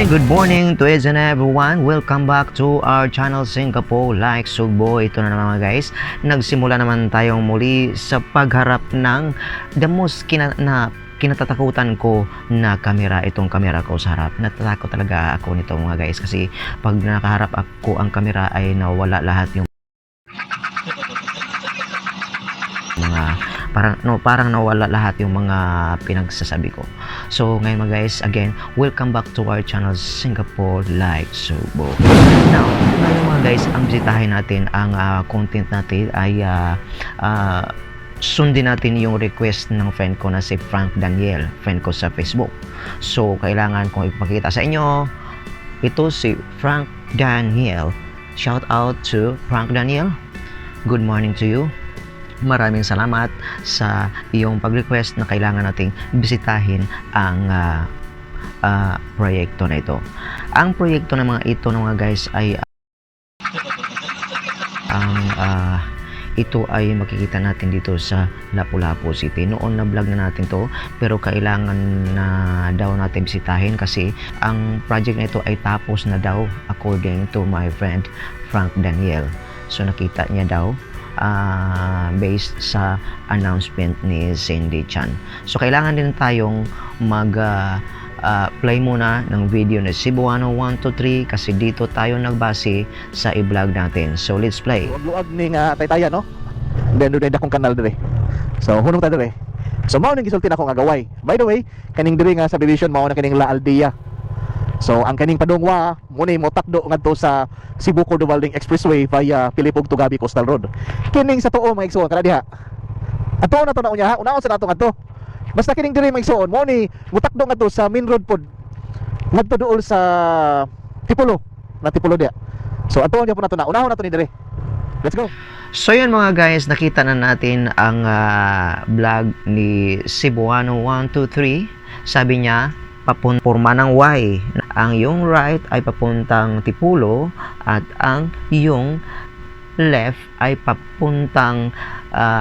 Good morning to each and everyone. Welcome back to our channel Singapore Like Sugbo. Ito na naman mga guys. Nagsimula naman tayong muli sa pagharap ng the most kinatatakutan ko na kamera. Itong kamera ko sa harap. Natatakot talaga ako nito mga guys kasi pag nakaharap ako ang kamera ay nawala lahat yung mga parang nawala lahat yung mga pinagsasabi ko. So ngayon mga guys, again, welcome back to our channel Singapore Like Sugbo. Now, ngayon mga guys, ang bisitahin natin, ang content natin ay sundin natin yung request ng friend ko na si Frank Daniel, friend ko sa Facebook. So kailangan kong ipakita sa inyo, ito si Frank Daniel. Shout out to Frank Daniel. Good morning to you. Maraming salamat sa iyong pag-request na kailangan nating bisitahin ang proyekto na ito. Ang proyekto ng mga ito ng mga guys ay ito ay makikita natin dito sa Lapu-Lapu City. Noon na vlog na natin to, pero kailangan na daw natin bisitahin kasi ang project na ito ay tapos na daw according to my friend Frank Daniel. So nakita niya daw based sa announcement ni Cindy Chan. So kailangan din tayong play muna ng video na Cebuano 123 kasi dito tayo nagbase sa i-vlog natin. So let's play. Luag ning taytaya no. Then doon akong kanal dire. So hunong ta dire. So mao ning gisulti nako nga gaway. By the way, kaning dire nga subdivision mao na kaning La Aldea. So ang kaning padungwa mo ni mo takdo ngadto sa Cebu Cordovalding Expressway via Pilipog Tugabi Coastal Road. Kining sa tuo mga igsoon kana diha. Ato na to na unya ha. Unaon sa nato ngadto. Basta kining dire mga igsoon mo ni mo takdo ngadto sa main road pod. Ngadto duol sa Tipulo. Na Tipulo diha. So ato na po nato na. Unahon nato ni dire. Let's go. So yun mga guys, nakita na natin ang vlog ni Cebuano 123. Sabi niya papunta ng Y. Ang yung right ay papuntang Tipulo at ang yung left ay papuntang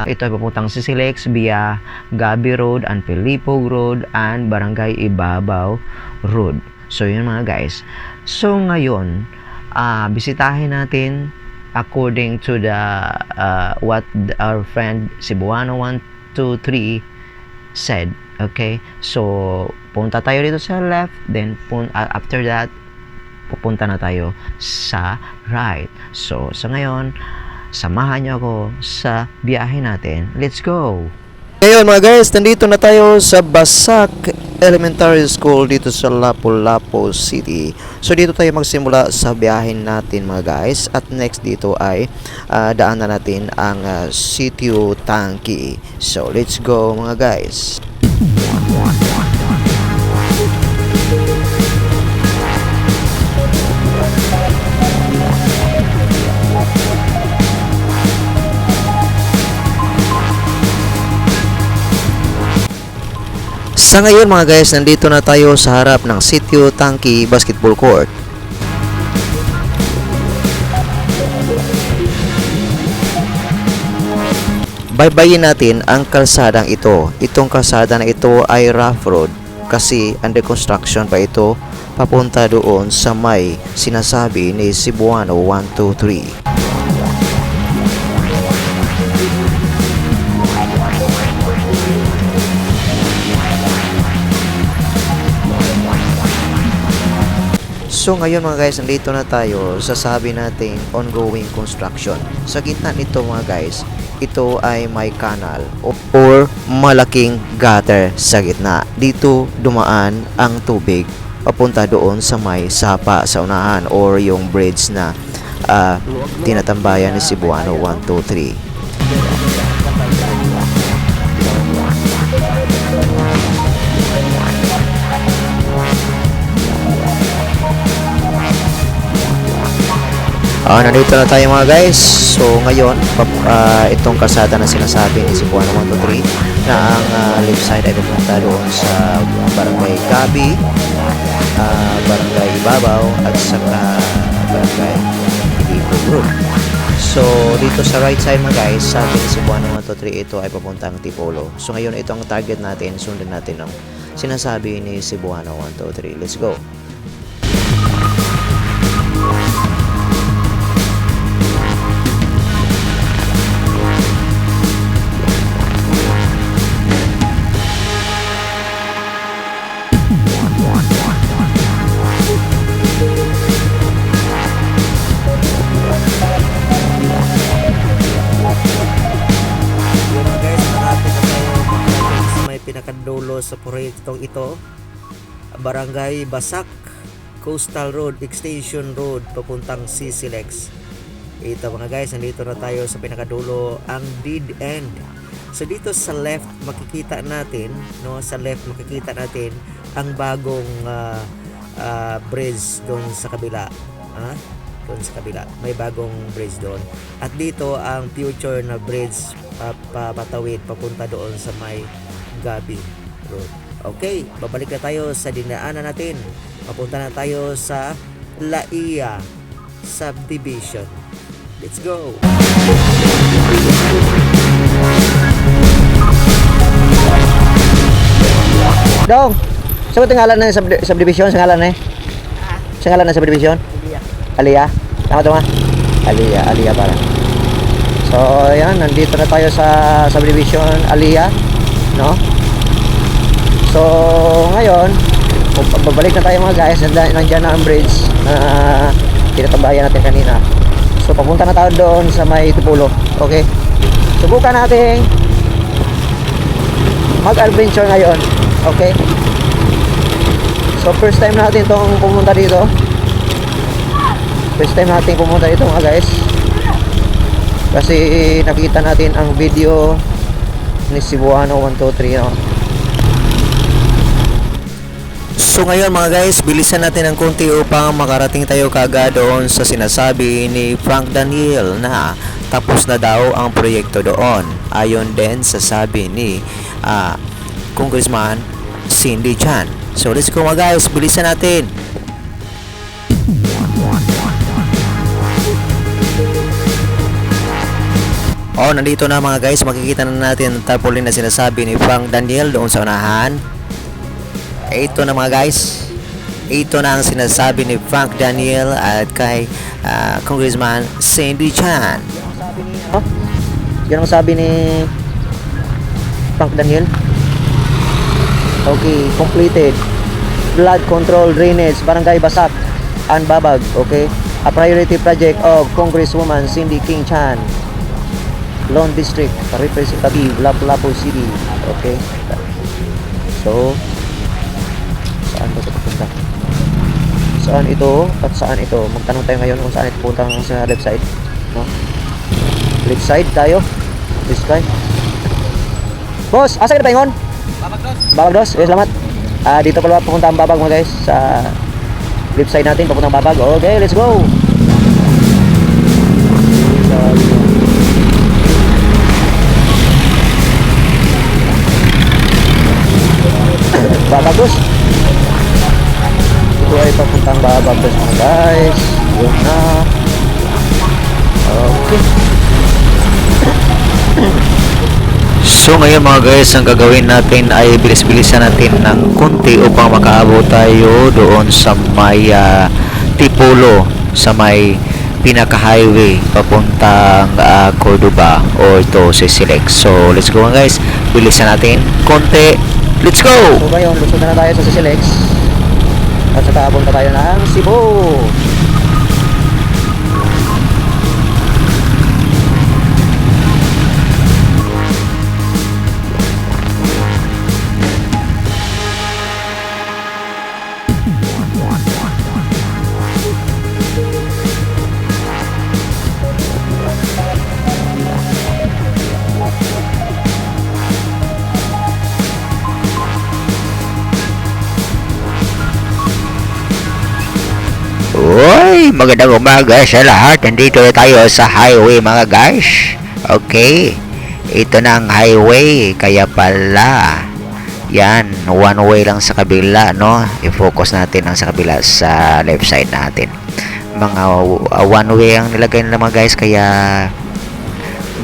ito ay papuntang Sisilex via Gabi Road and Pilipog Road and Barangay Ibabaw Road. So yun mga guys. So ngayon, bisitahin natin according to the what our friend Cebuano 123 said. Okay, so punta tayo dito sa left, then after that pupunta na tayo sa right. So sa ngayon, samahan niyo ako sa biyahe natin. Let's go. Ngayon mga guys, nandito na tayo sa Basak Elementary School dito sa Lapu-Lapu City. So dito tayo magsimula sa biyahin natin mga guys. At next dito ay daanan natin ang Sitio Tangki. So let's go mga guys. Sa ngayon mga guys, nandito na tayo sa harap ng Sitio Tangki Basketball Court. Baybayin natin ang kalsadang ito. Itong kalsada na ito ay rough road kasi under construction pa ito papunta doon sa may sinasabi ni Cebuano 123. So ngayon mga guys, nandito na tayo sa sabi natin ongoing construction. Sa gitna nito mga guys, ito ay may kanal or malaking gutter sa gitna. Dito dumaan ang tubig papunta doon sa may sapa sa unahan or yung bridge na tinatambayan ni Cebuano 123. Nandito na tayo mga guys. So ngayon, itong kalsada na sinasabi ni Cebuano 123 na ang left side ay pupunta doon sa Barangay Gabi, Barangay Ibabaw at saka Barangay Pilipog Road. So dito sa right side mga guys, sabi ni Cebuano 123 ito ay papuntang Tipolo. So ngayon ito ang target natin, sundan natin ang sinasabi ni Cebuano 123. Let's go. pinakadulo sa proyektong ito, Barangay Basak, Coastal Road, Extension Road, papuntang CCLEX. Ito mga guys, nandito na tayo sa pinakadulo, ang dead end. So dito sa left makikita natin, no, sa left makikita natin ang bagong bridge doon sa kabila. Doon sa kabila, may bagong bridge doon. At dito ang future na bridge papatawid papunta doon sa may Gabi Road. Okay, babalik na tayo sa dinaanan natin. Papunta na tayo sa Laia Subdivision. Let's go! Dong, sa ito ngalan na subdivision, sa ngalan na sa ngalan na subdivision? Alia. Tama ito nga? Alia para. So, ayan, nandito na tayo sa subdivision Alia, no? So, ngayon, babalik na tayo mga guys. Nandiyan na ang bridge na tinatambayan natin kanina. So, papunta na tayo doon sa may Tipulo. Okay? Subukan natin mag-adventure ngayon. Okay? So, first time natin itong pumunta dito. First time natin pumunta dito mga guys. Kasi nakita natin ang video ni Cebuano 123, no? So ngayon mga guys, bilisan natin ng konti upang makarating tayo kaagad doon sa sinasabi ni Frank Daniel na tapos na daw ang proyekto doon. Ayon din sa sabi ni Congressman Cindy Chan. So let's go mga guys, bilisan natin. Nandito na mga guys, makikita na natin ang tarpaulin na sinasabi ni Frank Daniel doon sa unahan. Ito na mga guys, ito na ang sinasabi ni Frank Daniel at kay Congressman Cindy Chan. Yan ang sabi ni Frank Daniel. Okay, completed. Flood control drainage, Barangay Basak and Babag. Okay, a priority project of Congresswoman Cindy King Chan, Lone District Representative, Lapu-Lapu City. Okay, so saan ba ito pupunta? Saan ito at saan ito? Magtanong tayo ngayon kung saan ito pupunta sa left side, no? Left side tayo. This guy. Boss, asa kita paingon? Babag dos. Okay, salamat. Dito pala pupunta ang Babag mga guys. Sa left side natin papuntang Babag. Okay, let's go. Babag dos. Ito ay papuntang Babag dos mga guys. Yun na. Okay. So ngayon mga guys, ang gagawin natin ay bilis-bilisan natin ng konti upang makaabot tayo doon sa may Tipulo, sa may pinaka-highway papuntang Cordoba o ito CCLEX. So let's go mga guys, bilisan natin konti. Let's go! So ngayon, lusod na tayo sa CCLEX at saka abot na tayo ng Cebu. Uy, magandang umaga sa lahat. Nandito na tayo sa highway mga guys. Okay, ito na ang highway. Kaya pala yan, one way lang sa kabila, no? I-focus natin ang sa kabila sa left side natin. Mga one way ang nilagay nila mga guys. Kaya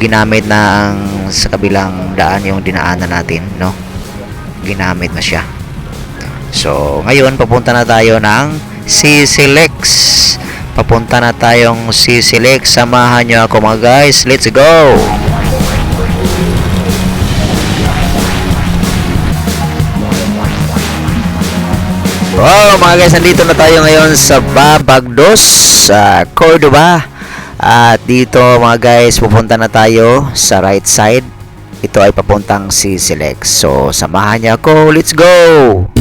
ginamit na ang sa kabilang daan yung dinaanan natin, no? Ginamit na siya. So ngayon papunta na tayo ng CCLEX. Papunta na tayong CCLEX. Samahan nyo ako mga guys. Let's go! Oh mga guys, nandito na tayo ngayon sa Babagdos, sa Cordoba. At dito mga guys, pupunta na tayo sa right side. ito ay papuntang CCLEX. So, samahan niya ako. Let's go!